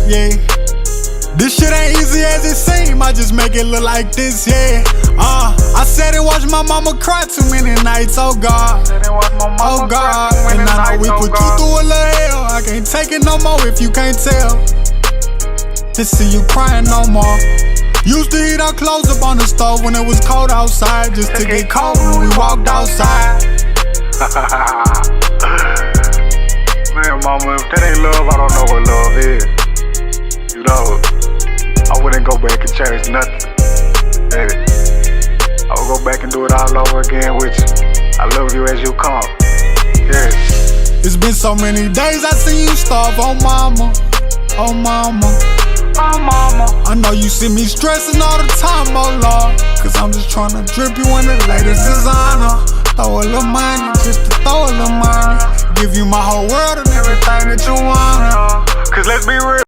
yeah. This shit ain't easy as it seems, I just make it look like this, yeah. I said it, watched my mama cry too many nights, oh God. Oh God, and I know we put you through a little hell. I can't take it no more if you can't tell. To see you crying no more. Used to heat our clothes up on the stove when it was cold outside, just to get cold when we walked outside. Man, mama, if that ain't love, I don't know what love is. You know, I wouldn't go back and change nothing. Hey, I would go back and do it all over again with you. I love you as you come. Yeah. It's been so many days I seen you starve, oh mama, oh mama, oh mama. I know you see me stressing all the time, oh Lord, cause I'm just tryna drip you in the latest designer. Throw a little money, just to throw a little money. Give you my whole world and everything that you want. Cause let's be real.